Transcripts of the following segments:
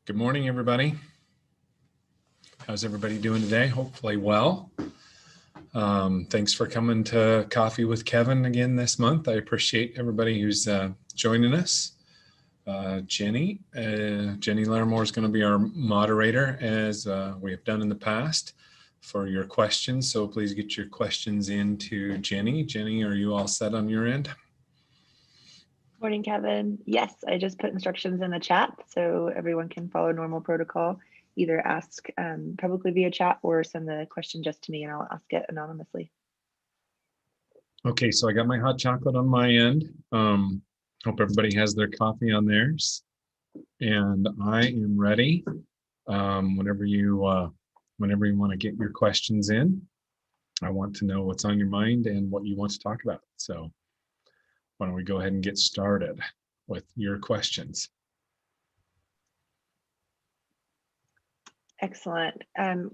Good morning, everybody. How's everybody doing today? Hopefully well. Thanks for coming to Coffee with Kevin again this month. I appreciate everybody who's joining us. Jenny Larimore is going to be our moderator, as we have done in the past, for your questions. So please get your questions in to Jenny. Jenny, are you all set on your end? Morning, Kevin. Yes, I just put instructions in the chat so everyone can follow normal protocol. Either ask publicly via chat or send the question just to me and I'll ask it anonymously. Okay, so I got my hot chocolate on my end. Hope everybody has their coffee on theirs. And I am ready whenever you want to get your questions in. I want to know what's on your mind and what you want to talk about. So why don't we go ahead and get started with your questions. Excellent.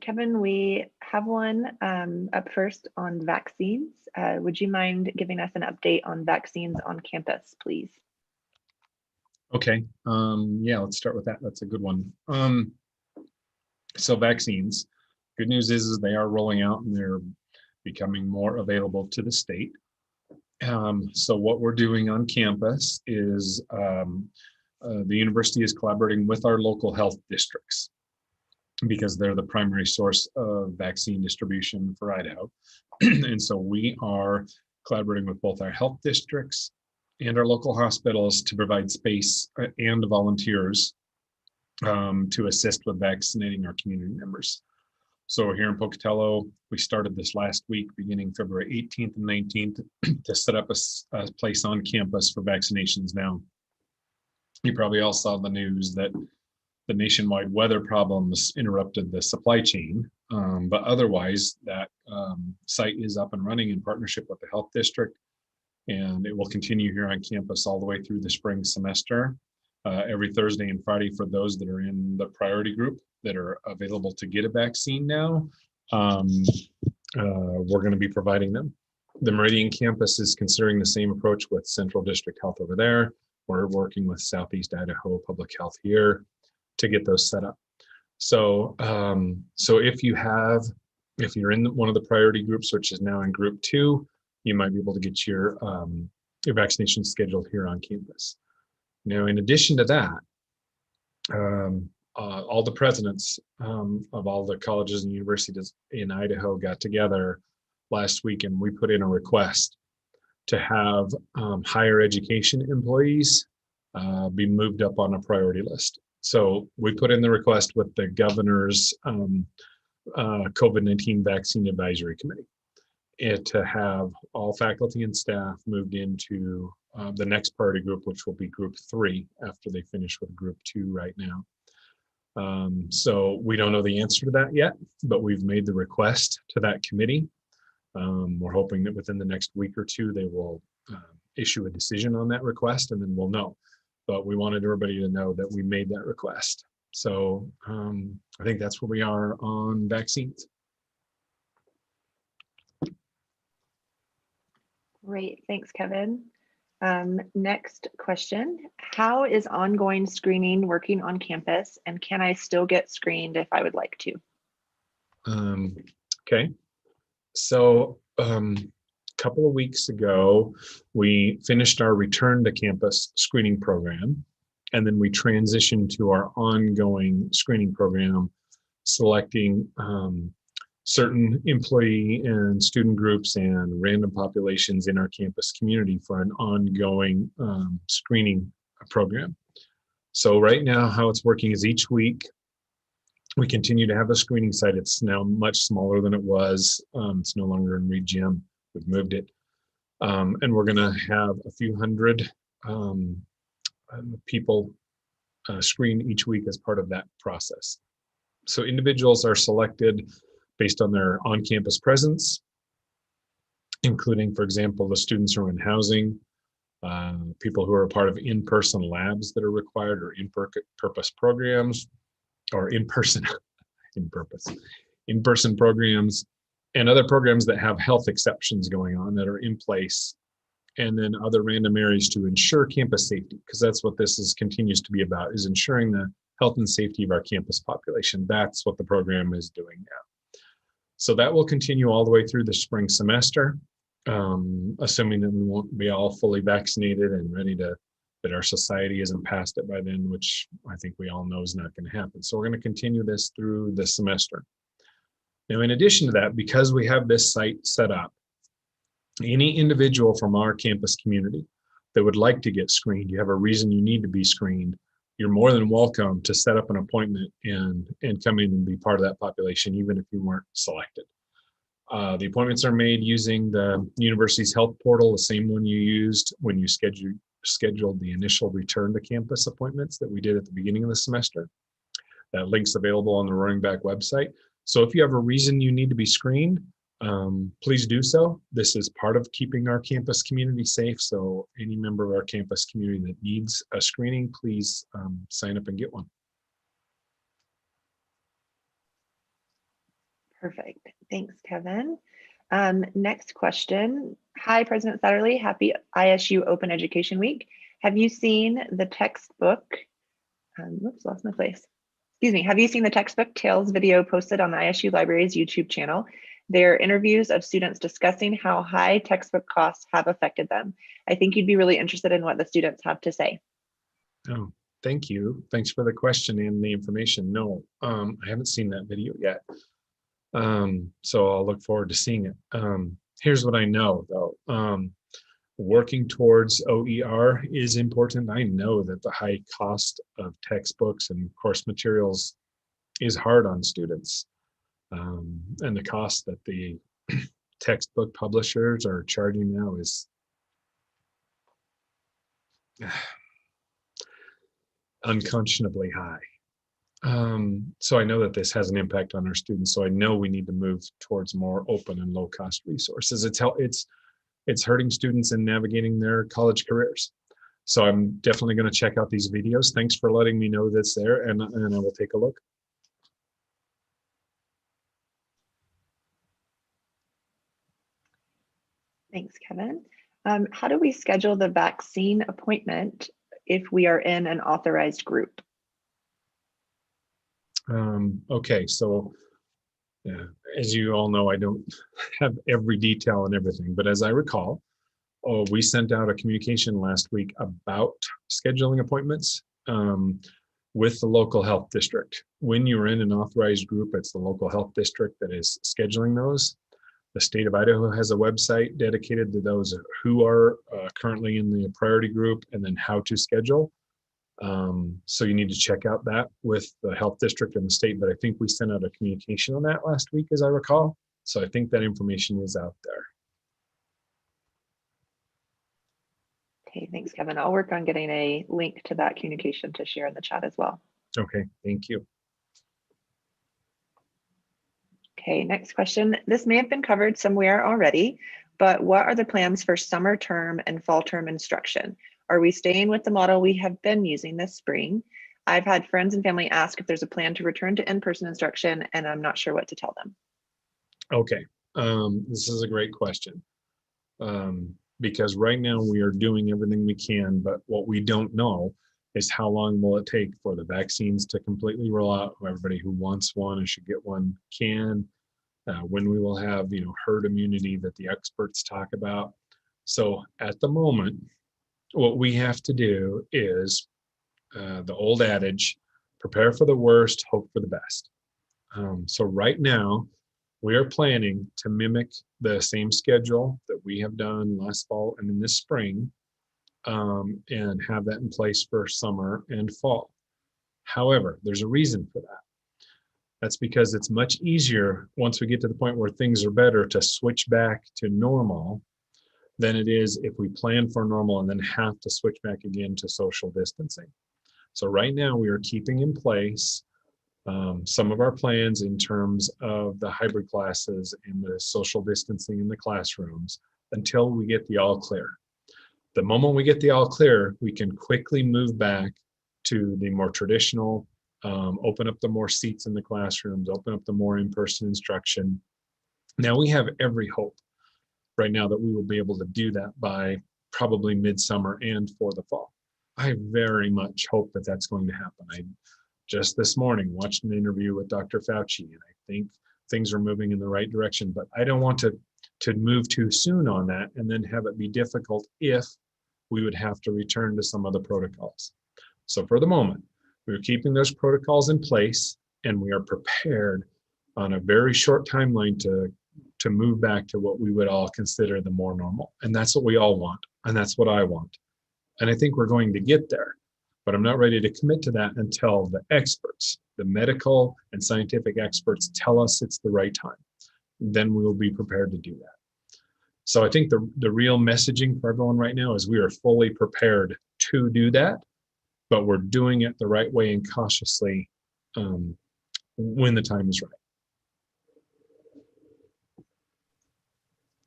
Kevin, we have one up first on vaccines. Would you mind giving us an update on vaccines on campus, please? Okay, yeah, let's start with that. That's a good one. So vaccines, good news is they are rolling out and they're becoming more available to the state. So what we're doing on campus is the university is collaborating with our local health districts because they're the primary source of vaccine distribution for Idaho. And so we are collaborating with both our health districts and our local hospitals to provide space and volunteers to assist with vaccinating our community members. So here in Pocatello, we started this last week, beginning February 18th and 19th, to set up a place on campus for vaccinations. Now, you probably all saw the news that the nationwide weather problems interrupted the supply chain, but otherwise that site is up and running in partnership with the health district, and it will continue here on campus all the way through the spring semester, every Thursday and Friday for those that are in the priority group that are available to get a vaccine now. We're going to be providing them. The Meridian campus is considering the same approach with Central District Health over there. We're working with Southeast Idaho Public Health here to get those set up. So, if you're in one of the priority groups, which is now in group 2, you might be able to get your vaccination scheduled here on campus. Now, in addition to that, all the presidents of all the colleges and universities in Idaho got together last week, and we put in a request to have higher education employees be moved up on a priority list. So we put in the request with the governor's COVID-19 vaccine advisory committee to have all faculty and staff moved into the next priority group, which will be group 3 after they finish with group 2 right now. So we don't know the answer to that yet, but we've made the request to that committee. We're hoping that within the next week or 2, they will issue a decision on that request, and then we'll know. But we wanted everybody to know that we made that request. So I think that's where we are on vaccines. Great, thanks, Kevin. Next question, how is ongoing screening working on campus, and can I still get screened if I would like to? Okay, so a couple of weeks ago, we finished our return to campus screening program, and then we transitioned to our ongoing screening program, selecting certain employee and student groups and random populations in our campus community for an ongoing screening program. So right now, how it's working is each week, we continue to have a screening site. It's now much smaller than it was. It's no longer in Reed Gym. We've moved it. And we're gonna have a few hundred people screen each week as part of that process. So individuals are selected based on their on-campus presence, including, for example, the students who are in housing, people who are a part of in-person labs that are required, or in-purpose programs, or in-person programs, and other programs that have health exceptions going on that are in place, and then other random areas to ensure campus safety, because that's what this continues to be about, is ensuring the health and safety of our campus population. That's what the program is doing now. So that will continue all the way through the spring semester, assuming that we won't be all fully vaccinated and ready to, that our society isn't past it by then, which I think we all know is not going to happen. So we're going to continue this through the semester. Now, in addition to that, because we have this site set up, any individual from our campus community that would like to get screened, you have a reason you need to be screened, you're more than welcome to set up an appointment and come in and be part of that population, even if you weren't selected. The appointments are made using the university's health portal, the same one you used when you scheduled the initial return to campus appointments that we did at the beginning of the semester. That link's available on the Roaring Back website. So if you have a reason you need to be screened, please do so. This is part of keeping our campus community safe. So any member of our campus community that needs a screening, please sign up and get one. Perfect. Thanks, Kevin. Next question. Hi, President Satterley. Happy ISU Open Education Week. Have you seen the textbook? Whoops, lost my place. Excuse me. Have you seen the textbook Tales video posted on the ISU Library's YouTube channel? They're interviews of students discussing how high textbook costs have affected them. I think you'd be really interested in what the students have to say. Oh, thank you. Thanks for the question and the information. No, I haven't seen that video yet. So I'll look forward to seeing it. Here's what I know though. Working towards OER is important. I know that the high cost of textbooks and course materials is hard on students. And the cost that the textbook publishers are charging now is unconscionably high. So I know that this has an impact on our students. So I know we need to move towards more open and low cost resources. It's hurting students in navigating their college careers. So I'm definitely going to check out these videos. Thanks for letting me know that's there, and I will take a look. Thanks, Kevin. How do we schedule the vaccine appointment if we are in an authorized group? Okay, so as you all know, I don't have every detail and everything, but as I recall, we sent out a communication last week about scheduling appointments with the local health district. When you're in an authorized group, it's the local health district that is scheduling those. The state of Idaho has a website dedicated to those who are currently in the priority group and then how to schedule. So you need to check out that with the health district and the state, but I think we sent out a communication on that last week, as I recall. So I think that information is out there. Okay, thanks, Kevin. I'll work on getting a link to that communication to share in the chat as well. Okay, thank you. Okay, next question. This may have been covered somewhere already, but what are the plans for summer term and fall term instruction? Are we staying with the model we have been using this spring? I've had friends and family ask if there's a plan to return to in-person instruction, and I'm not sure what to tell them. Okay, this is a great question. Because right now we are doing everything we can, but what we don't know is how long will it take for the vaccines to completely roll out. Everybody who wants one and should get one can. When we will have, herd immunity that the experts talk about. So at the moment, what we have to do is the old adage, prepare for the worst, hope for the best. So right now, we are planning to mimic the same schedule that we have done last fall and in this spring, and have that in place for summer and fall. However, there's a reason for that. That's because it's much easier once we get to the point where things are better to switch back to normal than it is if we plan for normal and then have to switch back again to social distancing. So right now we are keeping in place some of our plans in terms of the hybrid classes and the social distancing in the classrooms until we get the all clear. The moment we get the all clear, we can quickly move back to the more traditional, open up the more seats in the classrooms, open up the more in-person instruction. Now we have every hope right now that we will be able to do that by probably midsummer and for the fall. I very much hope that that's going to happen. I Just this morning, watched an interview with Dr. Fauci, and I think things are moving in the right direction, but I don't want to move too soon on that and then have it be difficult if we would have to return to some of the protocols. So for the moment, we're keeping those protocols in place, and we are prepared on a very short timeline to move back to what we would all consider the more normal. And that's what we all want, and that's what I want. And I think we're going to get there, but I'm not ready to commit to that until the experts, the medical and scientific experts, tell us it's the right time. Then we will be prepared to do that. So I think the real messaging for everyone right now is we are fully prepared to do that, but we're doing it the right way and cautiously when the time is right.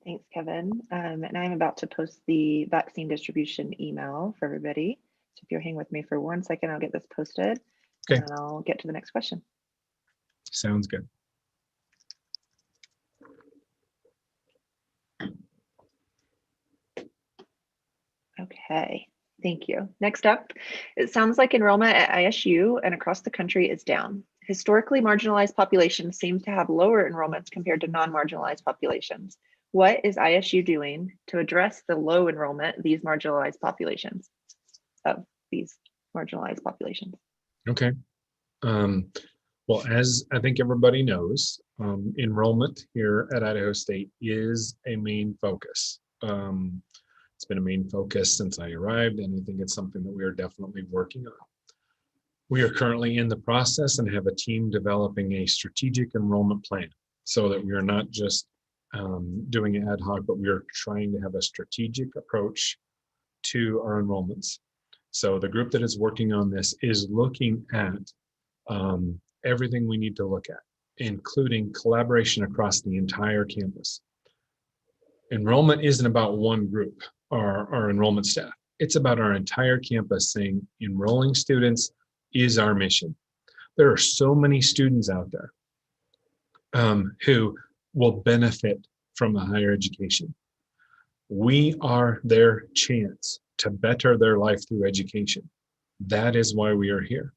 Thanks, Kevin. And I'm about to post the vaccine distribution email for everybody. So if you'll hang with me for 1 second, I'll get this posted. Okay. And then I'll get to the next question. Sounds good. Okay, thank you. Next up, it sounds like enrollment at ISU and across the country is down. Historically marginalized populations seem to have lower enrollments compared to non-marginalized populations. What is ISU doing to address the low enrollment of these marginalized populations? Okay. Well, as I think everybody knows, enrollment here at Idaho State is a main focus. It's been a main focus since I arrived, and I think it's something that we are definitely working on. We are currently in the process and have a team developing a strategic enrollment plan so that we are not just doing it ad hoc, but we are trying to have a strategic approach to our enrollments. So the group that is working on this is looking at everything we need to look at, including collaboration across the entire campus. Enrollment isn't about one group, our enrollment staff. It's about our entire campus saying enrolling students is our mission. There are so many students out there who will benefit from a higher education. We are their chance to better their life through education. That is why we are here.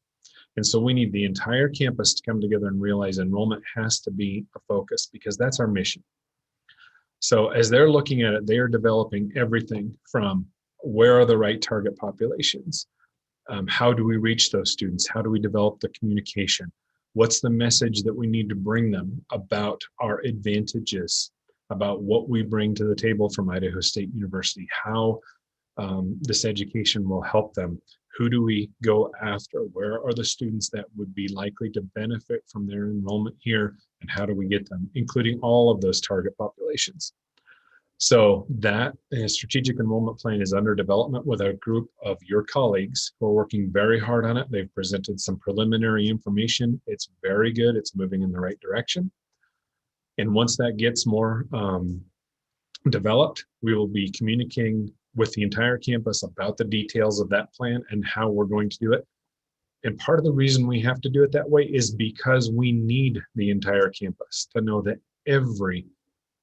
And so we need the entire campus to come together and realize enrollment has to be a focus because that's our mission. So as they're looking at it, they are developing everything from where are the right target populations? How do we reach those students? How do we develop the communication? What's the message that we need to bring them about our advantages, about what we bring to the table from Idaho State University, how this education will help them? Who do we go after? Where are the students that would be likely to benefit from their enrollment here? And how do we get them, including all of those target populations? So that strategic enrollment plan is under development with a group of your colleagues who are working very hard on it. They've presented some preliminary information. It's very good. It's moving in the right direction. And once that gets more developed, we will be communicating with the entire campus about the details of that plan and how we're going to do it. And part of the reason we have to do it that way is because we need the entire campus to know that every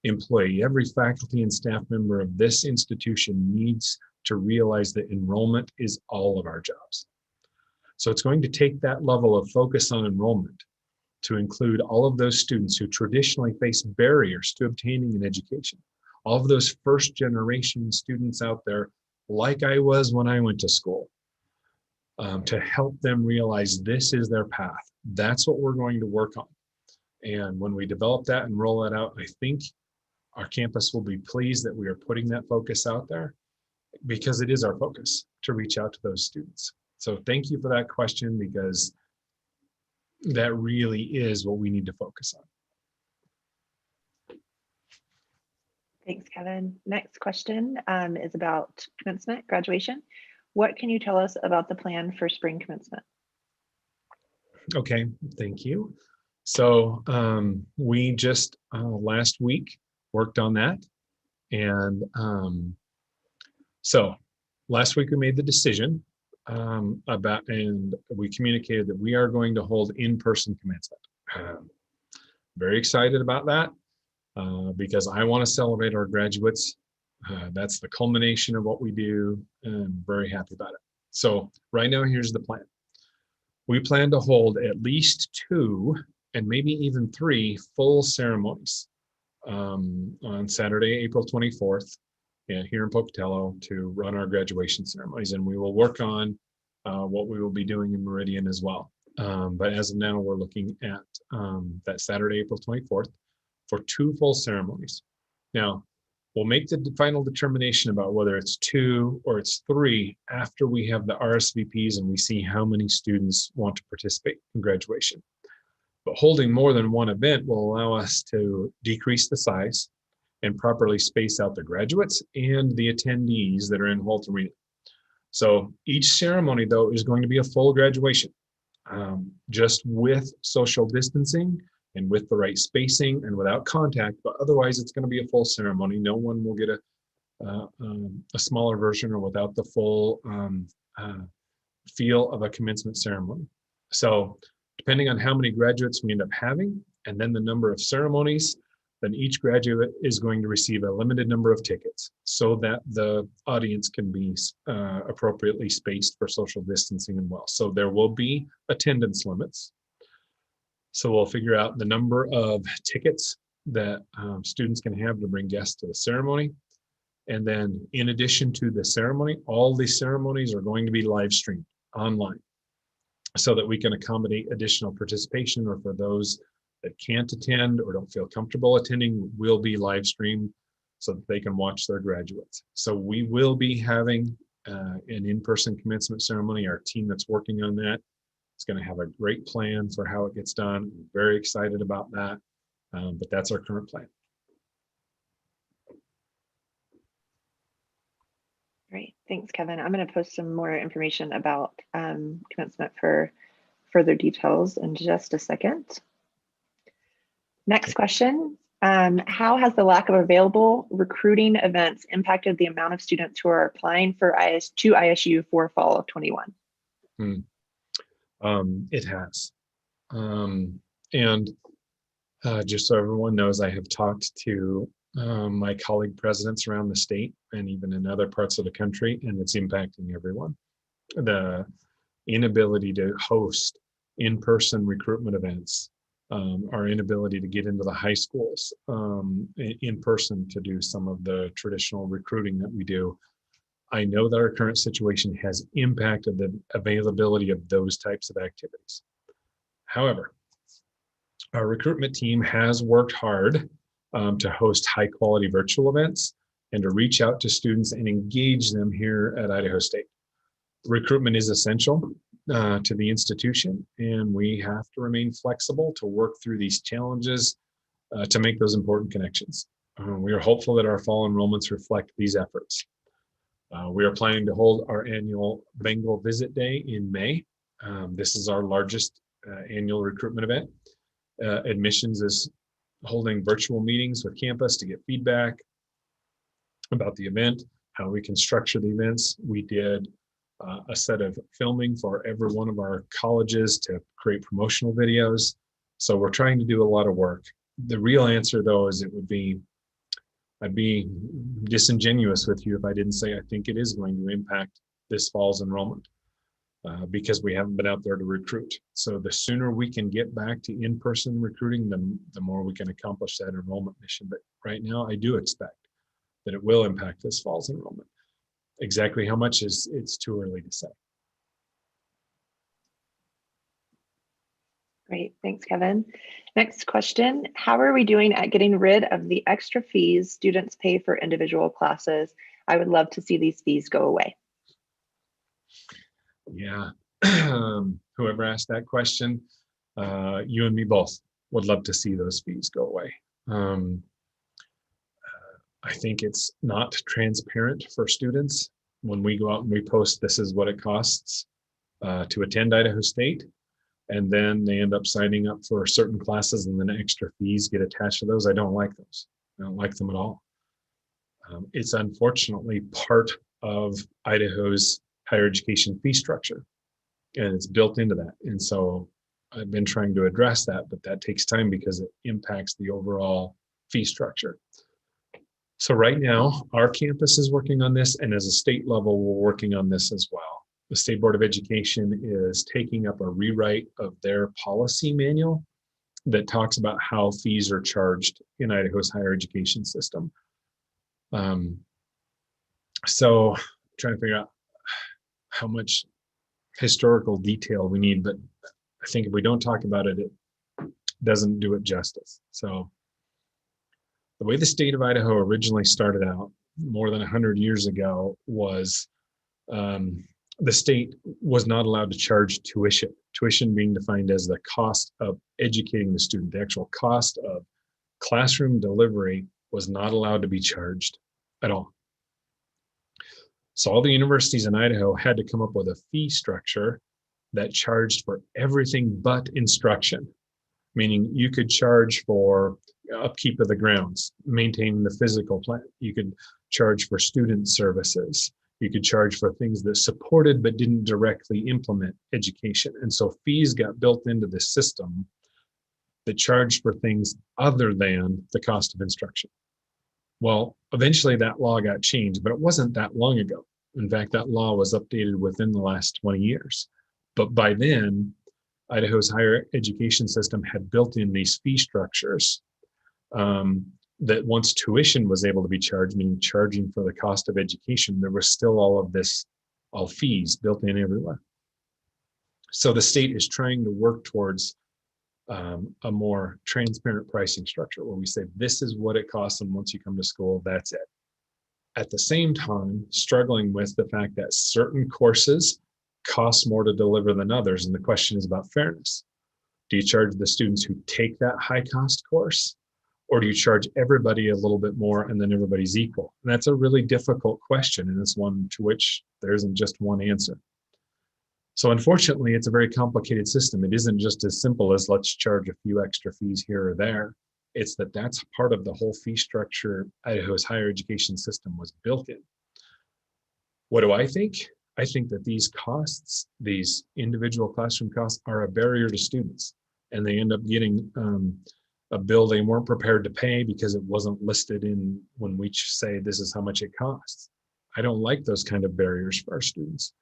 employee, every faculty and staff member of this institution needs to realize that enrollment is all of our jobs. So it's going to take that level of focus on enrollment to include all of those students who traditionally face barriers to obtaining an education. All of those first generation students out there, like I was when I went to school, to help them realize this is their path. That's what we're going to work on. And when we develop that and roll it out, I think our campus will be pleased that we are putting that focus out there because it is our focus to reach out to those students. So thank you for that question because that really is what we need to focus on. Thanks, Kevin. Next question is about commencement, graduation. What can you tell us about the plan for spring commencement? Okay, thank you. So we just last week worked on that. And so last week we made the decision and we communicated that we are going to hold in-person commencement. Very excited about that because I want to celebrate our graduates. That's the culmination of what we do, and I'm very happy about it. So right now, here's the plan. We plan to hold at least 2 and maybe even 3 full ceremonies on Saturday, April 24th, here in Pocatello to run our graduation ceremonies. And we will work on what we will be doing in Meridian as well. But as of now, we're looking at that Saturday, April 24th for 2 full ceremonies. Now, we'll make the final determination about whether it's 2 or it's 3 after we have the RSVPs and we see how many students want to participate in graduation. But holding more than one event will allow us to decrease the size and properly space out the graduates and the attendees that are in Holt Arena. So each ceremony, though, is going to be a full graduation, just with social distancing and with the right spacing and without contact, but otherwise it's going to be a full ceremony. No one will get a smaller version or without the full feel of a commencement ceremony. So depending on how many graduates we end up having, and then the number of ceremonies, then each graduate is going to receive a limited number of tickets so that the audience can be appropriately spaced for social distancing and well. So there will be attendance limits. So we'll figure out the number of tickets that students can have to bring guests to the ceremony. And then in addition to the ceremony, all the ceremonies are going to be live streamed online so that we can accommodate additional participation, or for those that can't attend or don't feel comfortable attending, will be live streamed so that they can watch their graduates. So we will be having an in-person commencement ceremony. Our team that's working on that is going to have a great plan for how it gets done. I'm very excited about that, but that's our current plan. Great, thanks, Kevin. I'm going to post some more information about commencement for further details in just a second. Next question. How has the lack of available recruiting events impacted the amount of students who are applying for to ISU for fall of 21? It has. And just so everyone knows, I have talked to my colleague presidents around the state and even in other parts of the country, and it's impacting everyone. The inability to host in-person recruitment events, our inability to get into the high schools in person to do some of the traditional recruiting that we do. I know that our current situation has impacted the availability of those types of activities. However, our recruitment team has worked hard to host high quality virtual events and to reach out to students and engage them here at Idaho State. Recruitment is essential to the institution, and we have to remain flexible to work through these challenges to make those important connections. We are hopeful that our fall enrollments reflect these efforts. We are planning to hold our annual Bengal Visit Day in May. This is our largest annual recruitment event. Admissions is holding virtual meetings with campus to get feedback about the event, how we can structure the events. We did a set of filming for every one of our colleges to create promotional videos. So we're trying to do a lot of work. The real answer, though, is I'd be disingenuous with you if I didn't say I think it is going to impact this fall's enrollment because we haven't been out there to recruit. So the sooner we can get back to in-person recruiting, the more we can accomplish that enrollment mission. But right now, I do expect that it will impact this fall's enrollment. Exactly how much it's too early to say. Great, thanks, Kevin. Next question, how are we doing at getting rid of the extra fees students pay for individual classes? I would love to see these fees go away. Yeah, whoever asked that question, you and me both would love to see those fees go away. I think it's not transparent for students when we go out and we post this is what it costs to attend Idaho State, and then they end up signing up for certain classes and then extra fees get attached to those. I don't like those. I don't like them at all. It's unfortunately part of Idaho's higher education fee structure, and it's built into that. And so I've been trying to address that, but that takes time because it impacts the overall fee structure. So right now, our campus is working on this, and as a state level, we're working on this as well. the State Board of Education is taking up a rewrite of their policy manual that talks about how fees are charged in Idaho's higher education system. So trying to figure out how much historical detail we need, but I think if we don't talk about it, it doesn't do it justice. So the way the state of Idaho originally started out more than 100 years ago was the state was not allowed to charge tuition. Tuition being defined as the cost of educating the student. The actual cost of classroom delivery was not allowed to be charged at all. So all the universities in Idaho had to come up with a fee structure that charged for everything but instruction, meaning you could charge for upkeep of the grounds, maintaining the physical plant. You could charge for student services. You could charge for things that supported but didn't directly implement education. And so fees got built into the system that charged for things other than the cost of instruction. Well, eventually that law got changed, but it wasn't that long ago. In fact, that law was updated within the last 20 years. But by then, Idaho's higher education system had built in these fee structures that once tuition was able to be charged, meaning charging for the cost of education, there was still all fees built in everywhere. So the state is trying to work towards a more transparent pricing structure where we say, this is what it costs, and once you come to school, that's it. At the same time, struggling with the fact that certain courses cost more to deliver than others. And the question is about fairness. Do you charge the students who take that high cost course, or do you charge everybody a little bit more and then everybody's equal? And that's a really difficult question, and it's one to which there isn't just one answer. So unfortunately, it's a very complicated system. It isn't just as simple as let's charge a few extra fees here or there. It's that's part of the whole fee structure Idaho's higher education system was built in. What do I think? I think that these costs, these individual classroom costs, are a barrier to students, and they end up getting a bill they weren't prepared to pay because it wasn't listed in when we say this is how much it costs. I don't like those kind of barriers for our students.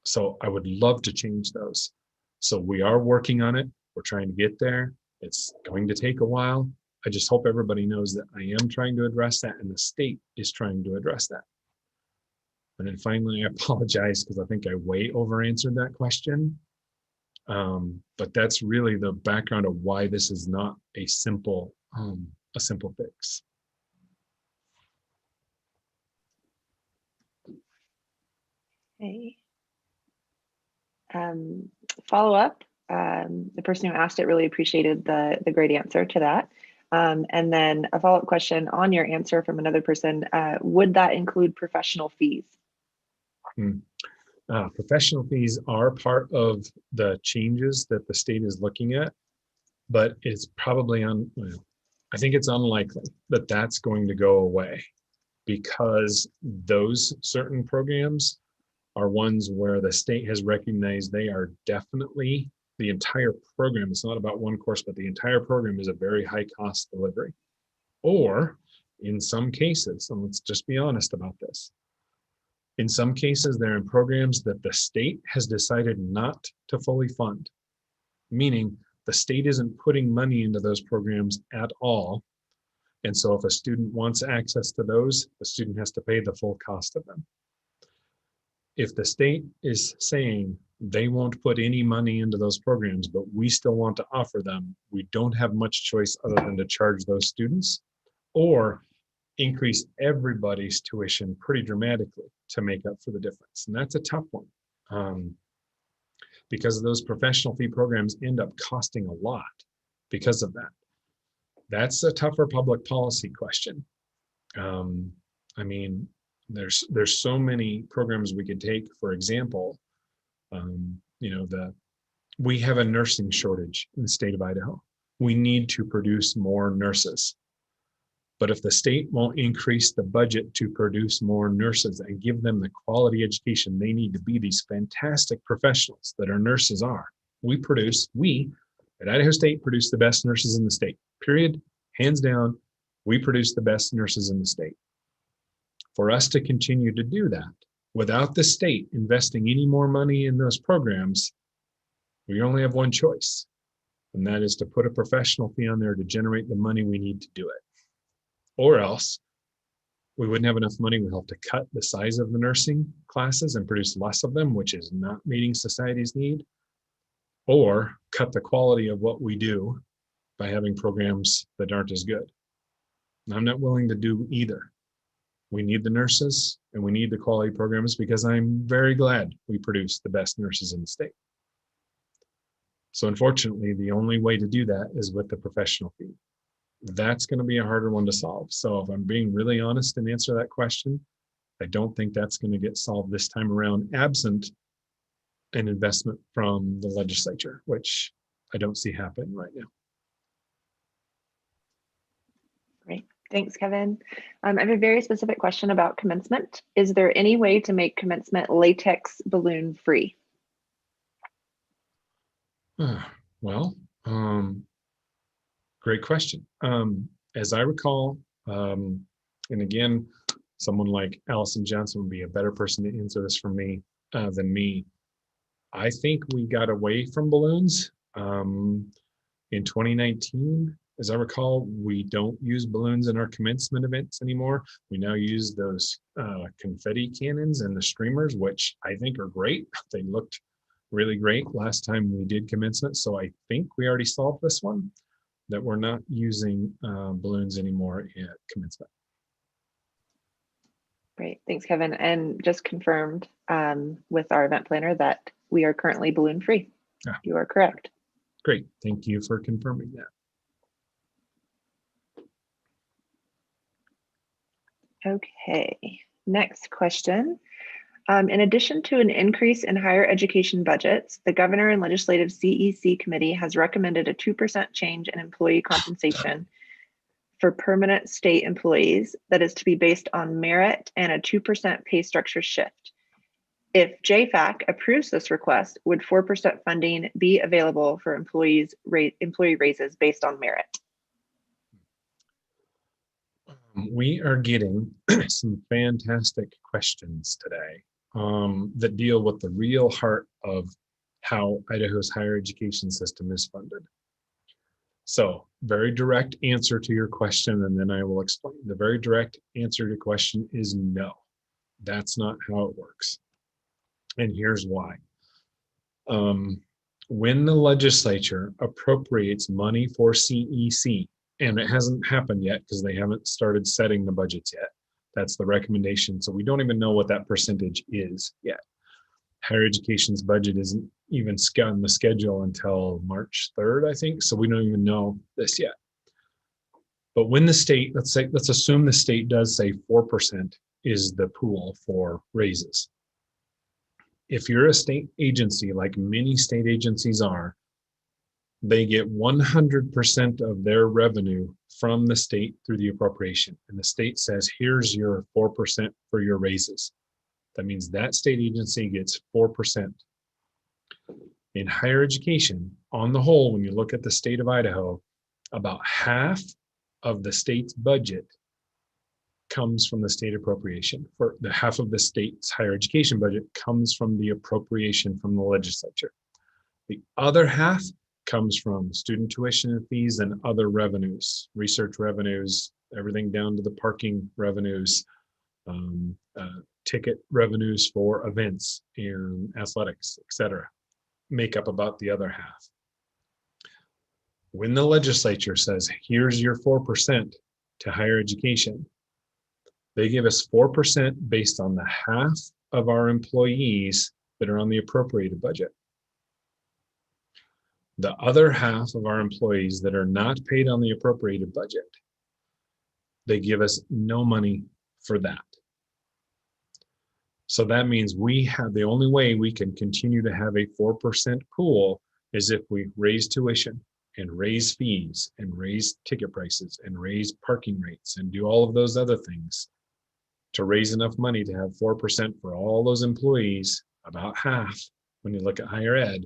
So I would love to change those. So we are working on it. We're trying to get there. It's going to take a while. I just hope everybody knows that I am trying to address that, and the state is trying to address that. And then finally, I apologize because I think I way over answered that question. But that's really the background of why this is not a simple fix. Okay. Follow up. The person who asked it really appreciated the great answer to that. And then a follow-up question on your answer from another person, would that include professional fees? Professional fees are part of the changes that the state is looking at, but it's probably I think it's unlikely that that's going to go away, because those certain programs are ones where the state has recognized they are definitely, the entire program, it's not about one course, but the entire program is a very high cost delivery. Or in some cases, and let's just be honest about this, in some cases, they're in programs that the state has decided not to fully fund, meaning the state isn't putting money into those programs at all. And so if a student wants access to those, the student has to pay the full cost of them. If the state is saying they won't put any money into those programs, but we still want to offer them, we don't have much choice other than to charge those students or increase everybody's tuition pretty dramatically to make up for the difference. And that's a tough one, because those professional fee programs end up costing a lot because of that. That's a tougher public policy question. I mean, there's so many programs we could take. For example, we have a nursing shortage in the state of Idaho. We need to produce more nurses. But if the state won't increase the budget to produce more nurses and give them the quality education they need to be these fantastic professionals that our nurses are, we at Idaho State produce the best nurses in the state, period, hands down. We produce the best nurses in the state. For us to continue to do that, Without the state investing any more money in those programs, we only have one choice, and that is to put a professional fee on there to generate the money we need to do it. Or else we wouldn't have enough money. We'll have to cut the size of the nursing classes and produce less of them, which is not meeting society's need, or cut the quality of what we do by having programs that aren't as good. And I'm not willing to do either. We need the nurses and we need the quality programs because I'm very glad we produce the best nurses in the state. So unfortunately, the only way to do that is with the professional fee. That's going to be a harder one to solve. So if I'm being really honest and answer that question, I don't think that's going to get solved this time around, absent an investment from the legislature, which I don't see happening right now. Great. Thanks, Kevin. I have a very specific question about commencement. Is there any way to make commencement latex balloon free? Well, great question. As I recall, and again, someone like Allison Johnson would be a better person to answer this for me than me. I think we got away from balloons in 2019. As I recall, we don't use balloons in our commencement events anymore. We now use those confetti cannons and the streamers, which I think are great. They looked really great last time we did commencement. So I think we already solved this one, that we're not using balloons anymore at commencement. Great, thanks, Kevin. And just confirmed with our event planner that we are currently balloon free. Yeah. You are correct. Great, thank you for confirming that. Okay, next question. In addition to an increase in higher education budgets, the governor and legislative CEC committee has recommended a 2% change in employee compensation for permanent state employees that is to be based on merit and a 2% pay structure shift. If JFAC approves this request, would 4% funding be available for employee raises based on merit? We are getting some fantastic questions today that deal with the real heart of how Idaho's higher education system is funded. So, very direct answer to your question, and then I will explain. The very direct answer to your question is no. That's not how it works. And here's why. When the legislature appropriates money for CEC, and it hasn't happened yet because they haven't started setting the budgets yet. That's the recommendation. So we don't even know what that percentage is yet. Higher education's budget isn't even on the schedule until March 3rd, I think. So we don't even know this yet. But when the state, let's assume the state does say 4% is the pool for raises. If you're a state agency, like many state agencies are, they get 100% of their revenue from the state through the appropriation. And the state says, here's your 4% for your raises. That means that state agency gets 4%. In higher education, on the whole, when you look at the state of Idaho, about half of the state's budget comes from the state appropriation. For the half of the state's higher education budget comes from the appropriation from the legislature. The other half comes from student tuition and fees and other revenues, research revenues, everything down to the parking revenues, ticket revenues for events and athletics, etc., make up about the other half. When the legislature says, here's your 4% to higher education, they give us 4% based on the half of our employees that are on the appropriated budget. The other half of our employees that are not paid on the appropriated budget, they give us no money for that. So that means we have, the only way we can continue to have a 4% pool is if we raise tuition and raise fees and raise ticket prices and raise parking rates and do all of those other things to raise enough money to have 4% for all those employees, about half when you look at higher ed,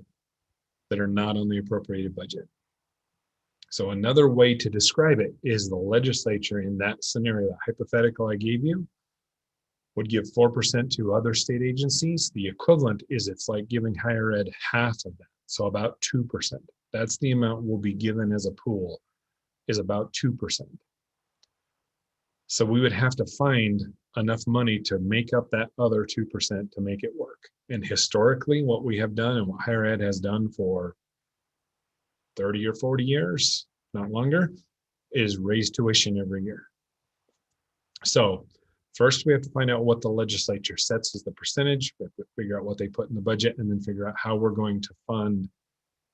that are not on the appropriated budget. So another way to describe it is the legislature in that scenario, that hypothetical I gave you, would give 4% to other state agencies. The equivalent is it's like giving higher ed half of that. So about 2%. That's the amount we'll be given as a pool, is about 2%. So we would have to find enough money to make up that other 2% to make it work. And historically, what we have done and what higher ed has done for 30 or 40 years, not longer, is raise tuition every year. So first we have to find out what the legislature sets as the percentage. We have to figure out what they put in the budget and then figure out how we're going to fund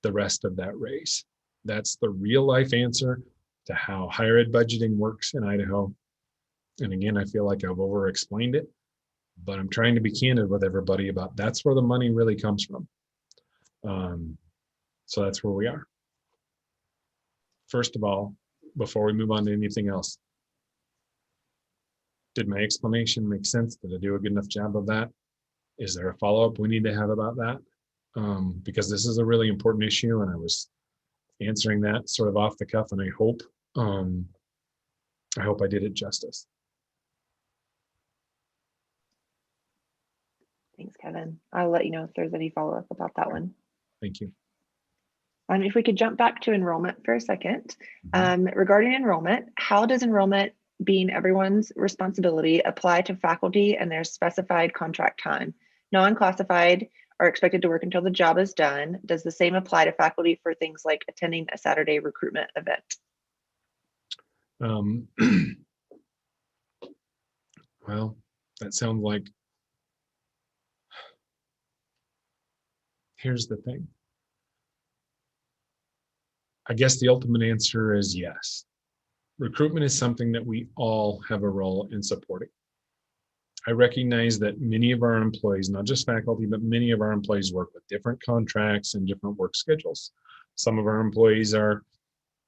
the rest of that raise. That's the real life answer to how higher ed budgeting works in Idaho. And again, I feel like I've over explained it, but I'm trying to be candid with everybody about that's where the money really comes from. So that's where we are. First of all, before we move on to anything else, did my explanation make sense? Did I do a good enough job of that? Is there a follow-up we need to have about that? Because this is a really important issue, and I was answering that sort of off the cuff, and I hope I did it justice. Thanks, Kevin. I'll let you know if there's any follow-up about that one. Thank you. If we could jump back to enrollment for a second. Regarding enrollment, how does enrollment being everyone's responsibility apply to faculty and their specified contract time? Non-classified are expected to work until the job is done. Does the same apply to faculty for things like attending a Saturday recruitment event? Well, that sounds like, here's the thing. I guess the ultimate answer is yes. Recruitment is something that we all have a role in supporting. I recognize that many of our employees, not just faculty, but many of our employees work with different contracts and different work schedules. Some of our employees are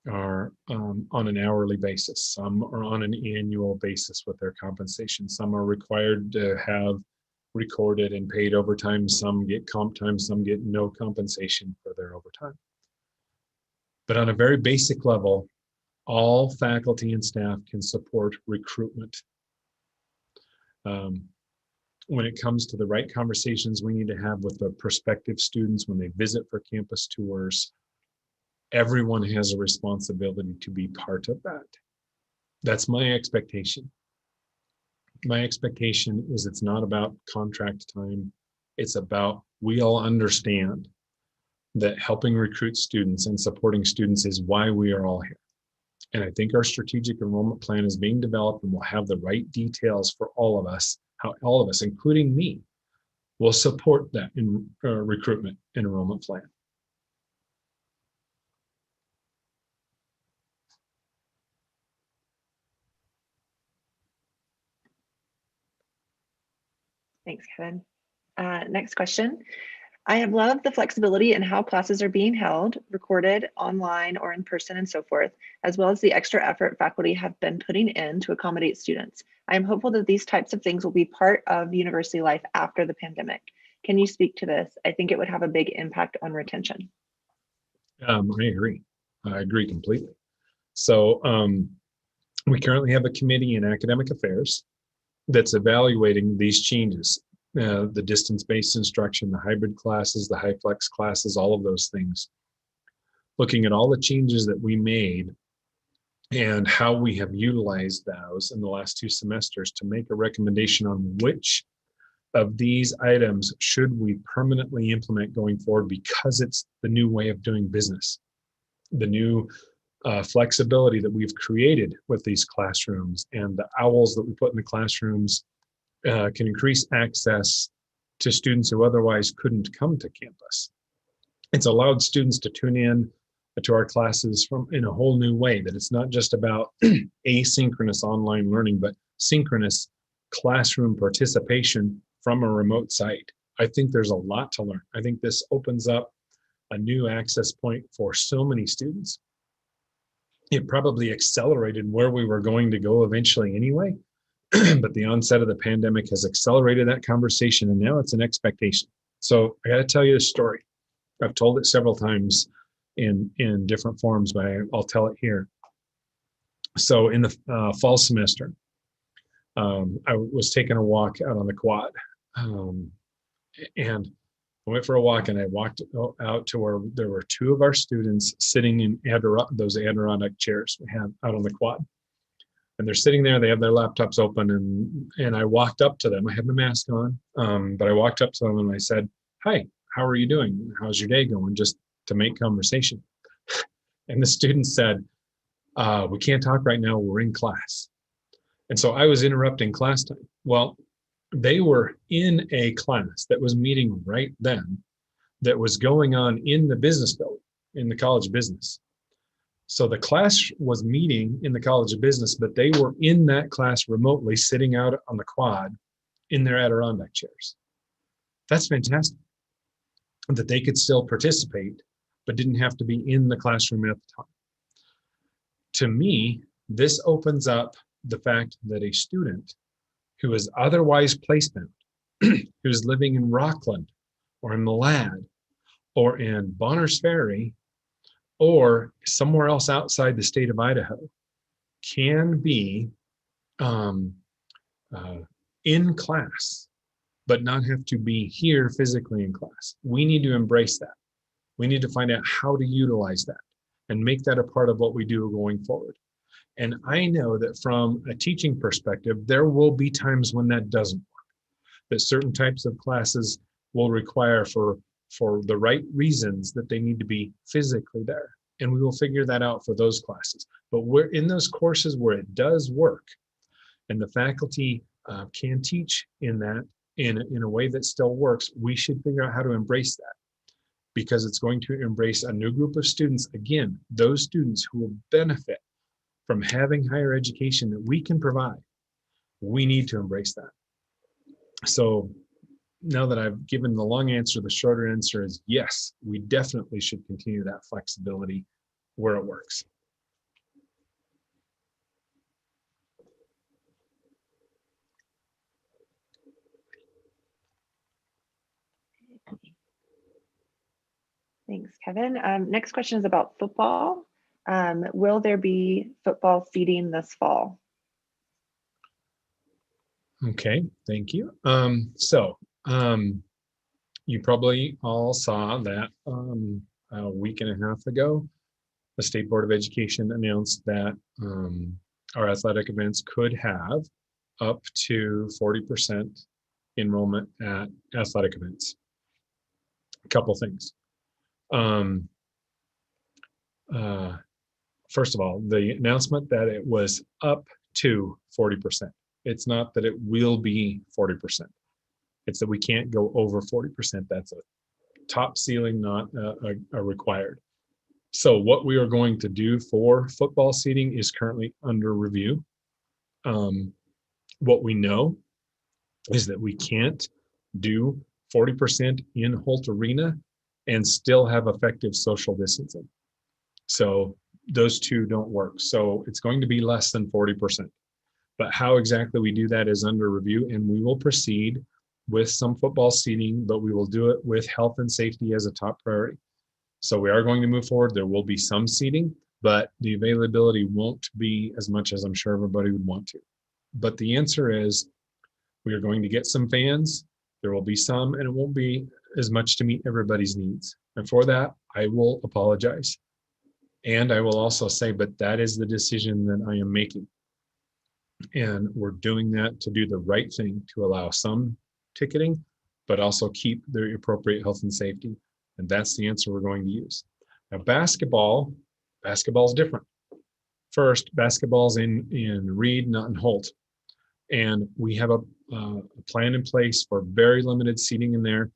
on an hourly basis. Some are on an annual basis with their compensation. Some are required to have recorded and paid overtime. Some get comp time, some get no compensation for their overtime. But on a very basic level, all faculty and staff can support recruitment. When it comes to the right conversations we need to have with the prospective students when they visit for campus tours, everyone has a responsibility to be part of that. That's my expectation. My expectation is it's not about contract time. It's about, we all understand that helping recruit students and supporting students is why we are all here. And I think our strategic enrollment plan is being developed and will have the right details for all of us, how all of us, including me, will support that in recruitment and enrollment plan. Thanks, Kevin. Next question. I have loved the flexibility in how classes are being held, recorded, online, or in person, and so forth, as well as the extra effort faculty have been putting in to accommodate students. I am hopeful that these types of things will be part of university life after the pandemic. Can you speak to this? I think it would have a big impact on retention. I agree. I agree completely. So we currently have a committee in academic affairs that's evaluating these changes. The distance-based instruction, the hybrid classes, the high flex classes, all of those things. Looking at all the changes that we made and how we have utilized those in the last 2 semesters to make a recommendation on which of these items should we permanently implement going forward because it's the new way of doing business. The new flexibility that we've created with these classrooms and the owls that we put in the classrooms can increase access to students who otherwise couldn't come to campus. It's allowed students to tune in to our classes in a whole new way, that it's not just about asynchronous online learning, but synchronous classroom participation from a remote site. I think there's a lot to learn. I think this opens up a new access point for so many students. It probably accelerated where we were going to go eventually anyway. But the onset of the pandemic has accelerated that conversation, and now it's an expectation. So I got to tell you a story. I've told it several times in different forms, but I'll tell it here. So in the fall semester, I was taking a walk out on the quad, and I went for a walk, and I walked out to where there were two of our students sitting in those Adirondack chairs we have out on the quad. And they're sitting there, they have their laptops open, and I walked up to them. I had my mask on, but I walked up to them and I said, "Hi, how are you doing? How's your day going?" Just to make conversation. And the student said, "We can't talk right now, we're in class." And so I was interrupting class time. Well, they were in a class that was meeting right then, that was going on in the business building, in the College of Business. So the class was meeting in the College of Business, but they were in that class remotely, sitting out on the quad in their Adirondack chairs. That's fantastic that they could still participate, but didn't have to be in the classroom at the time. To me, this opens up the fact that a student who is otherwise placebound, who's living in Rockland or in Malad or in Bonners Ferry or somewhere else outside the state of Idaho, can be in class, but not have to be here physically in class. We need to embrace that. We need to find out how to utilize that and make that a part of what we do going forward. And I know that from a teaching perspective, there will be times when that doesn't work, that certain types of classes will require for the right reasons that they need to be physically there. And we will figure that out for those classes. But we're in those courses where it does work, and the faculty can teach in that in a way that still works, we should figure out how to embrace that, because it's going to embrace a new group of students. Again, those students who will benefit from having higher education that we can provide. We need to embrace that. So now that I've given the long answer, the shorter answer is yes, we definitely should continue that flexibility where it works. Thanks, Kevin. Next question is about football. Will there be football seating this fall? Okay, thank you. You probably all saw that a week and a half ago, the State Board of Education announced that our athletic events could have up to 40% enrollment at athletic events. A couple things. First of all, the announcement that it was up to 40%. It's not that it will be 40%. It's that we can't go over 40%. That's a top ceiling, not a required. So what we are going to do for football seating is currently under review. What we know is that we can't do 40% in Holt Arena and still have effective social distancing. So those two don't work. So it's going to be less than 40%. But how exactly we do that is under review, and we will proceed with some football seating, but we will do it with health and safety as a top priority. So we are going to move forward. There will be some seating, but the availability won't be as much as I'm sure everybody would want to. But the answer is we are going to get some fans. There will be some, and it won't be as much to meet everybody's needs. And for that, I will apologize. And I will also say, but that is the decision that I am making. And we're doing that to do the right thing, to allow some ticketing, but also keep the appropriate health and safety. And that's the answer we're going to use. Now, basketball is different. First, basketball's in Reed, not in Holt. And we have a plan in place for very limited seating in there,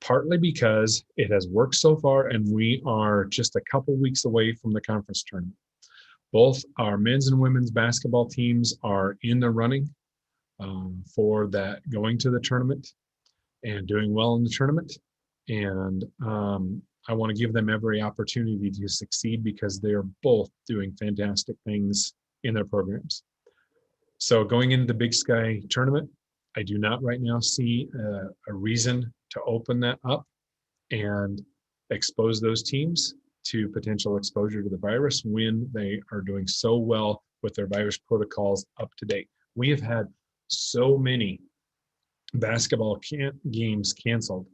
partly because it has worked so far and we are just a couple weeks away from the conference tournament. Both our men's and women's basketball teams are in the running for that, going to the tournament and doing well in the tournament. And I want to give them every opportunity to succeed because they are both doing fantastic things in their programs. So going into the Big Sky tournament, I do not right now see a reason to open that up and expose those teams to potential exposure to the virus when they are doing so well with their virus protocols up to date. We have had so many basketball games canceled,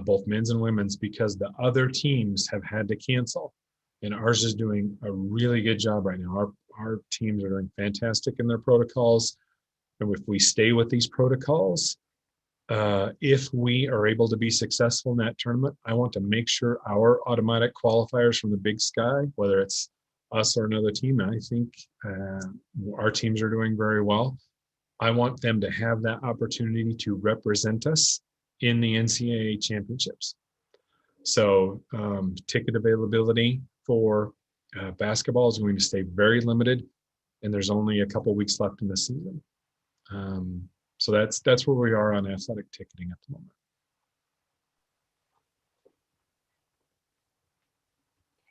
both men's and women's, because the other teams have had to cancel. And ours is doing a really good job right now. Our teams are doing fantastic in their protocols. And if we stay with these protocols, if we are able to be successful in that tournament, I want to make sure our automatic qualifiers from the Big Sky, whether it's us or another team, I think our teams are doing very well. I want them to have that opportunity to represent us in the NCAA championships. So ticket availability for basketball is going to stay very limited, and there's only a couple weeks left in the season. So that's where we are on athletic ticketing at the moment.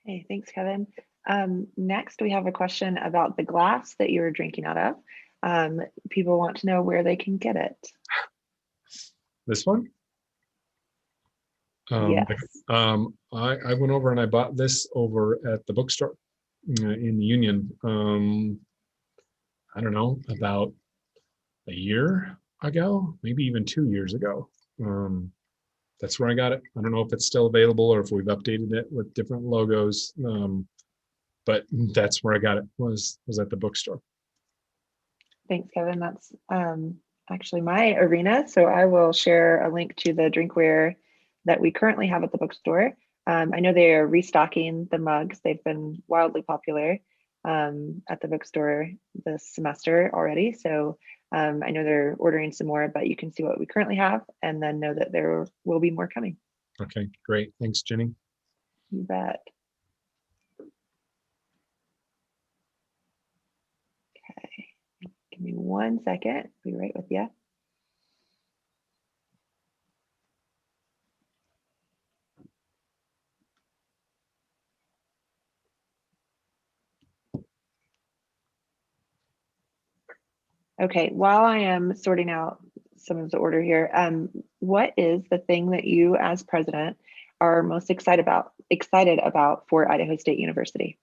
Hey, thanks, Kevin. Next, we have a question about the glass that you were drinking out of. People want to know where they can get it. This one? Yes. I went over and I bought this over at the bookstore in the Union. I don't know, about a year ago, maybe even 2 years ago. That's where I got it. I don't know if it's still available or if we've updated it with different logos. But that's where I got it, was at the bookstore. Thanks, Kevin. That's actually my arena. So I will share a link to the drinkware that we currently have at the bookstore. I know they are restocking the mugs. They've been wildly popular at the bookstore this semester already. So I know they're ordering some more, but you can see what we currently have and then know that there will be more coming. Okay, great. Thanks, Jenny. You bet. Okay, give me 1 second. I'll be right with you. Okay, while I am sorting out some of the order here, what is the thing that you as president are most excited about for Idaho State University?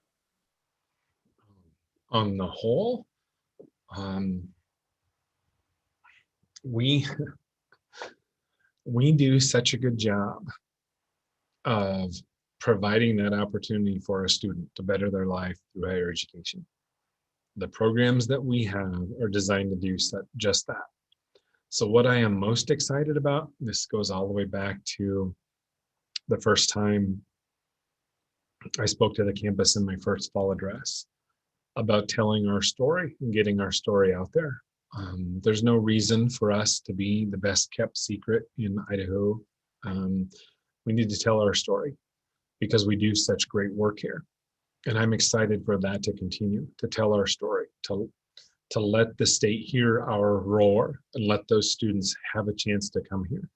On the whole, we do such a good job of providing that opportunity for a student to better their life through higher education. The programs that we have are designed to do just that. So what I am most excited about, this goes all the way back to the first time I spoke to the campus in my first fall address, about telling our story and getting our story out there. There's no reason for us to be the best kept secret in Idaho. We need to tell our story because we do such great work here. And I'm excited for that to continue, to tell our story, to let the state hear our roar and let those students have a chance to come here.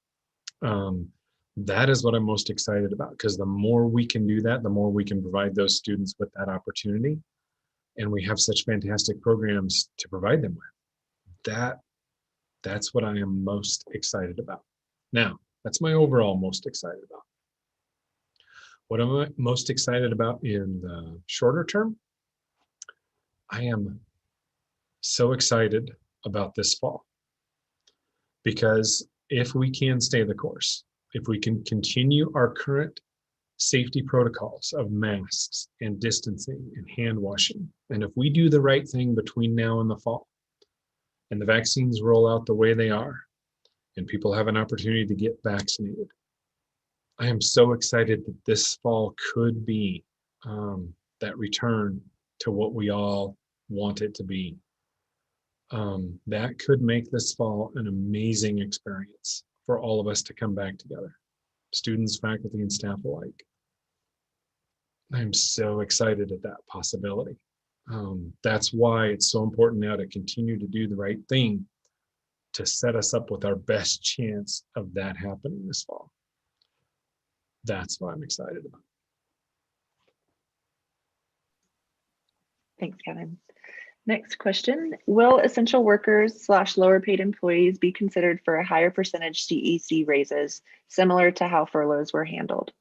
That is what I'm most excited about, because the more we can do that, the more we can provide those students with that opportunity. And we have such fantastic programs to provide them with. That's what I am most excited about. Now, that's my overall most excited about. What am I most excited about in the shorter term? I am so excited about this fall, because if we can stay the course, if we can continue our current safety protocols of masks and distancing and hand washing, and if we do the right thing between now and the fall, and the vaccines roll out the way they are, and people have an opportunity to get vaccinated, I am so excited that this fall could be that return to what we all want it to be. That could make this fall an amazing experience for all of us to come back together, students, faculty, and staff alike. I'm so excited at that possibility. That's why it's so important now to continue to do the right thing to set us up with our best chance of that happening this fall. That's what I'm excited about. Thanks, Kevin. Next question, will essential workers / lower paid employees be considered for a higher percentage CEC raises, similar to how furloughs were handled?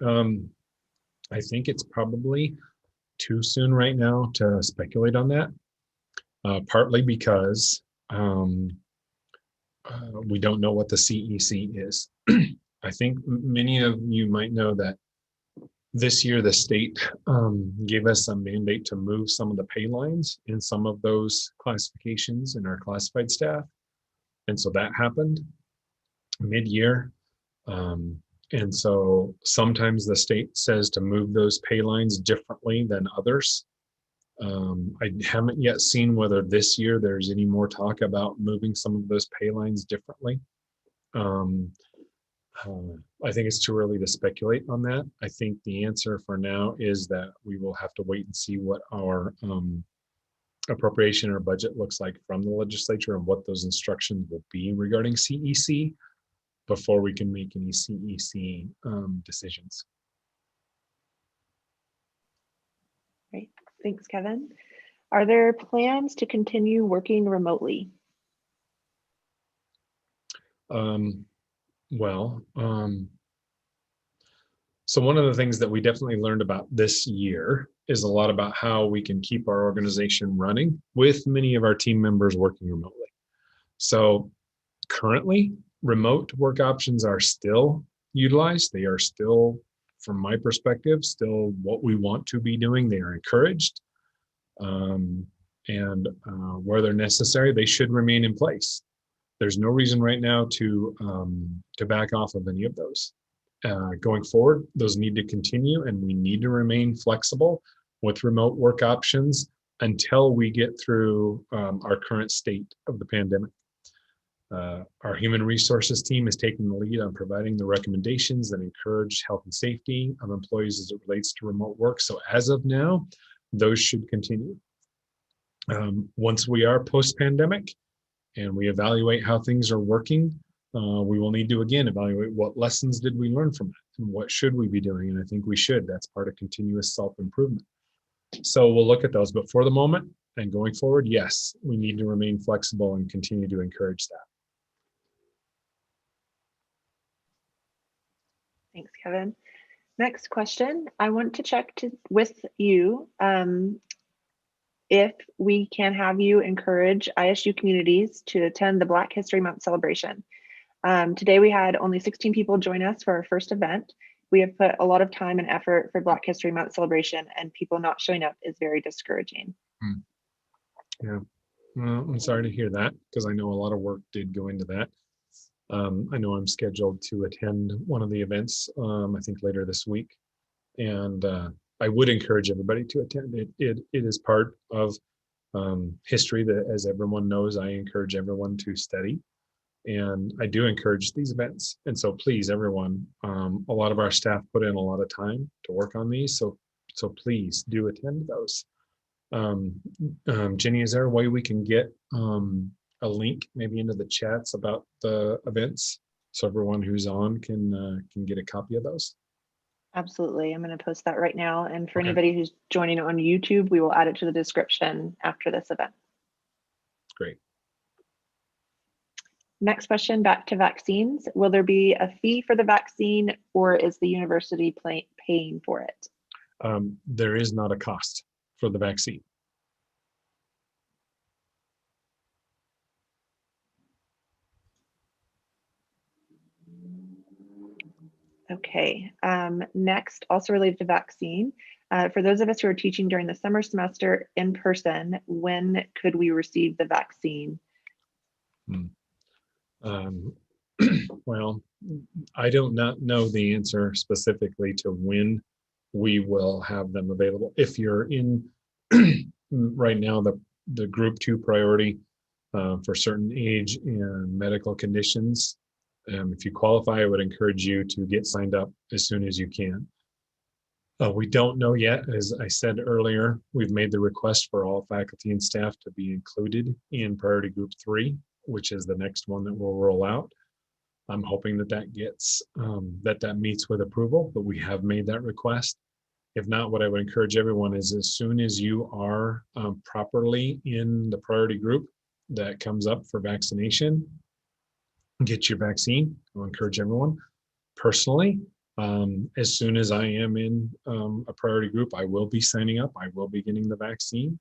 I think it's probably too soon right now to speculate on that. partly because we don't know what the CEC is. I think many of you might know that this year the state gave us a mandate to move some of the pay lines in some of those classifications in our classified staff. And so that happened mid-year. And so sometimes the state says to move those pay lines differently than others. I haven't yet seen whether this year there's any more talk about moving some of those pay lines differently. I think it's too early to speculate on that. I think the answer for now is that we will have to wait and see what our appropriation or budget looks like from the legislature and what those instructions will be regarding CEC before we can make any CEC decisions. Great, thanks, Kevin. Are there plans to continue working remotely? So one of the things that we definitely learned about this year is a lot about how we can keep our organization running with many of our team members working remotely. So currently, remote work options are still utilized. They are still, from my perspective, still what we want to be doing. They are encouraged. Where they're necessary, they should remain in place. There's no reason right now to back off of any of those. Going forward, those need to continue, and we need to remain flexible with remote work options until we get through our current state of the pandemic. Our human resources team is taking the lead on providing the recommendations that encourage health and safety of employees as it relates to remote work. So as of now, those should continue. Once we are post-pandemic and we evaluate how things are working, we will need to again evaluate what lessons did we learn from it and what should we be doing. And I think we should. That's part of continuous self-improvement. So we'll look at those. But for the moment and going forward, yes, we need to remain flexible and continue to encourage that. Thanks, Kevin. Next question. I want to check with you if we can have you encourage ISU communities to attend the Black History Month celebration. Today we had only 16 people join us for our first event. We have put a lot of time and effort for Black History Month celebration, and people not showing up is very discouraging. Yeah, well, I'm sorry to hear that, because I know a lot of work did go into that. I know I'm scheduled to attend one of the events, I think later this week, and I would encourage everybody to attend. It is part of history that, as everyone knows, I encourage everyone to study. And I do encourage these events. And so please, everyone, a lot of our staff put in a lot of time to work on these. So please do attend those. Jenny, is there a way we can get a link maybe into the chats about the events so everyone who's on can get a copy of those? Absolutely. I'm going to post that right now. And for anybody who's joining on YouTube, we will add it to the description after this event. Great. Next question, back to vaccines. Will there be a fee for the vaccine, or is the university paying for it? There is not a cost for the vaccine. Okay, next, also related to vaccine, for those of us who are teaching during the summer semester in person, when could we receive the vaccine? Well, I do not know the answer specifically to when we will have them available. If you're in right now, the group 2 priority for certain age and medical conditions, if you qualify, I would encourage you to get signed up as soon as you can. We don't know yet. As I said earlier, we've made the request for all faculty and staff to be included in priority group 3, which is the next one that we'll roll out. I'm hoping that gets that meets with approval, but we have made that request. If not, what I would encourage everyone is, as soon as you are properly in the priority group that comes up for vaccination, get your vaccine. I'll encourage everyone. Personally, as soon as I am in a priority group, I will be signing up. I will be getting the vaccine.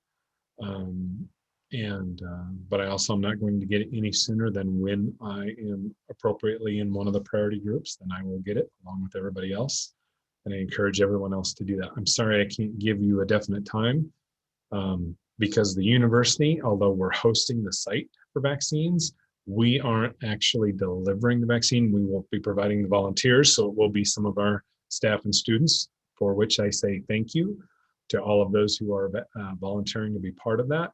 But I also am not going to get it any sooner than when I am appropriately in one of the priority groups. Then I will get it along with everybody else. And I encourage everyone else to do that. I'm sorry I can't give you a definite time because the university, although we're hosting the site for vaccines, we aren't actually delivering the vaccine. We will be providing the volunteers. So it will be some of our staff and students, for which I say thank you to all of those who are volunteering to be part of that.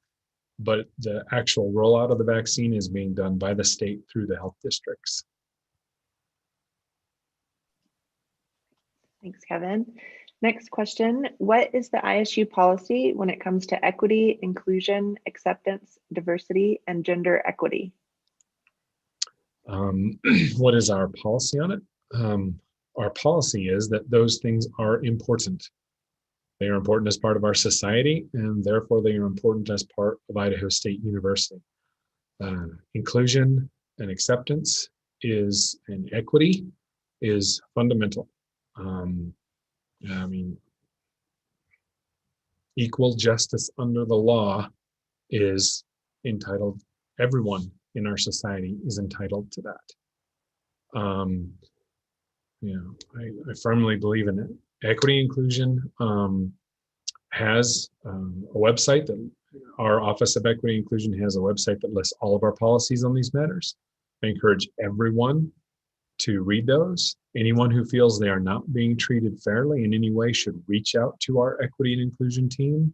But the actual rollout of the vaccine is being done by the state through the health districts. Thanks, Kevin. Next question. What is the ISU policy when it comes to equity, inclusion, acceptance, diversity, and gender equity? What is our policy on it? Our policy is that those things are important. They are important as part of our society, and therefore they are important as part of Idaho State University. Inclusion and acceptance and equity is fundamental. Equal justice under the law is entitled, everyone in our society is entitled to that. I firmly believe in it. Equity inclusion has a website that our Office of Equity Inclusion has a website that lists all of our policies on these matters. I encourage everyone to read those. Anyone who feels they are not being treated fairly in any way should reach out to our equity and inclusion team.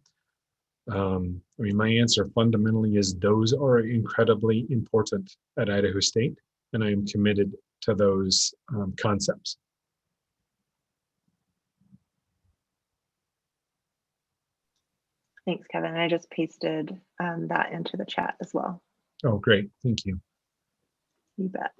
My answer fundamentally is those are incredibly important at Idaho State, and I am committed to those concepts. Thanks, Kevin. I just pasted that into the chat as well. Oh, great. Thank you. You bet.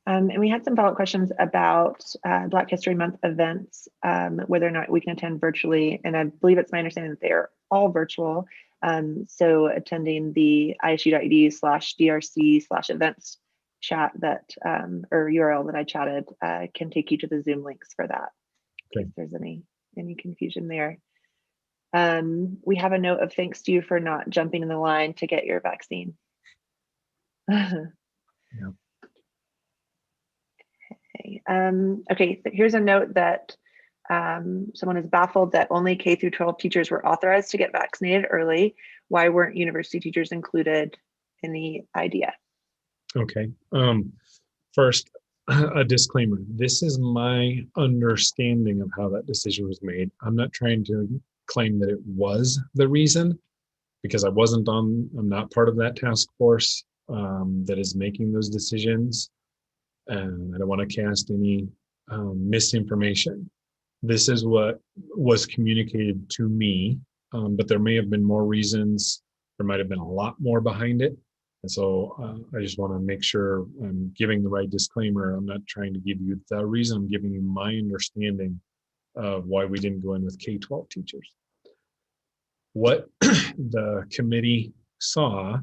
And we had some follow-up questions about Black History Month events, whether or not we can attend virtually. And I believe it's my understanding that they are all virtual. So attending the isu.edu/drc/events chat that, or URL that I chatted can take you to the Zoom links for that. Okay. If there's any confusion there. We have a note of thanks to you for not jumping in the line to get your vaccine. Yeah. Okay, so here's a note that someone is baffled that only K through 12 teachers were authorized to get vaccinated early. Why weren't university teachers included in the idea? Okay. First, a disclaimer. This is my understanding of how that decision was made. I'm not trying to claim that it was the reason, because I'm not part of that task force that is making those decisions. And I don't want to cast any misinformation. This is what was communicated to me, but there may have been more reasons. There might have been a lot more behind it. And so I just want to make sure I'm giving the right disclaimer. I'm not trying to give you the reason. I'm giving you my understanding of why we didn't go in with K-12 teachers. What the committee saw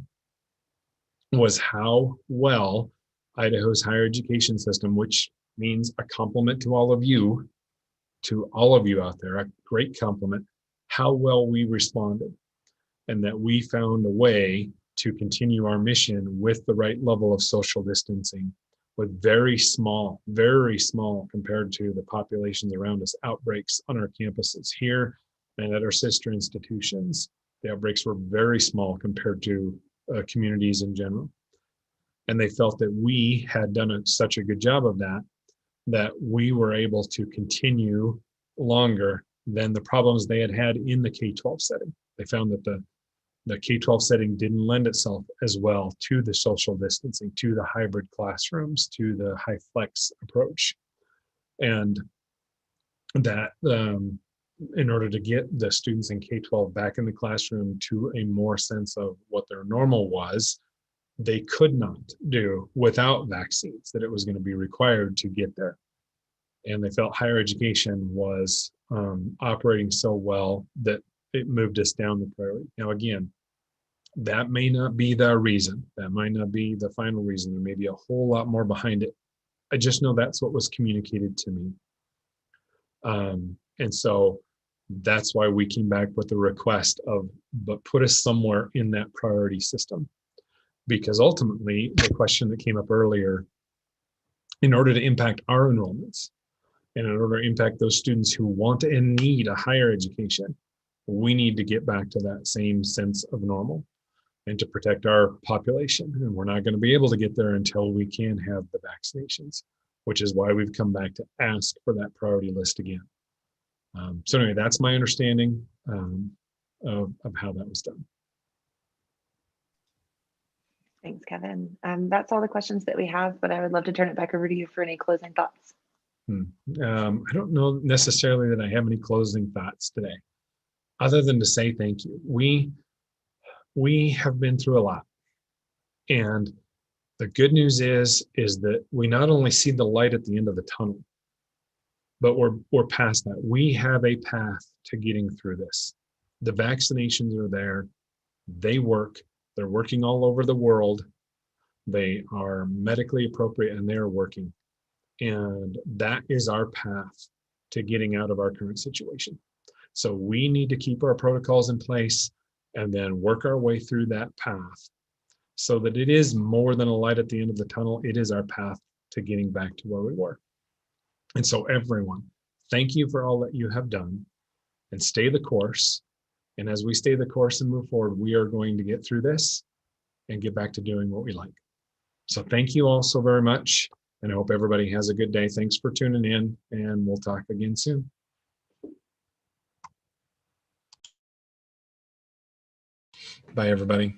was how well Idaho's higher education system, which means a compliment to all of you out there, a great compliment, how well we responded, and that we found a way to continue our mission with the right level of social distancing, with very small compared to the populations around us, outbreaks on our campuses here and at our sister institutions. The outbreaks were very small compared to communities in general. And they felt that we had done such a good job of that we were able to continue longer than the problems they had in the K-12 setting. They found that the K-12 setting didn't lend itself as well to the social distancing, to the hybrid classrooms, to the high flex approach. And that in order to get the students in K-12 back in the classroom to a more sense of what their normal was, they could not do without vaccines, that it was going to be required to get there. And they felt higher education was operating so well that it moved us down the priority. Now, again, that may not be the reason. That might not be the final reason. There may be a whole lot more behind it. I just know that's what was communicated to me. And so that's why we came back with the request of, but put us somewhere in that priority system. Because ultimately, the question that came up earlier, in order to impact our enrollments, and in order to impact those students who want and need a higher education, we need to get back to that same sense of normal and to protect our population. And we're not going to be able to get there until we can have the vaccinations, which is why we've come back to ask for that priority list again. So anyway, that's my understanding of how that was done. Thanks, Kevin. That's all the questions that we have, but I would love to turn it back over to you for any closing thoughts. I don't know necessarily that I have any closing thoughts today, other than to say thank you. We have been through a lot. And the good news is that we not only see the light at the end of the tunnel, but we're past that. We have a path to getting through this. The vaccinations are there. They work. They're working all over the world. They are medically appropriate and they're working. And that is our path to getting out of our current situation. So we need to keep our protocols in place and then work our way through that path so that it is more than a light at the end of the tunnel. It is our path to getting back to where we were. And so everyone, thank you for all that you have done, and stay the course. And as we stay the course and move forward, we are going to get through this and get back to doing what we like. So thank you all so very much. And I hope everybody has a good day. Thanks for tuning in, and we'll talk again soon. Bye, everybody.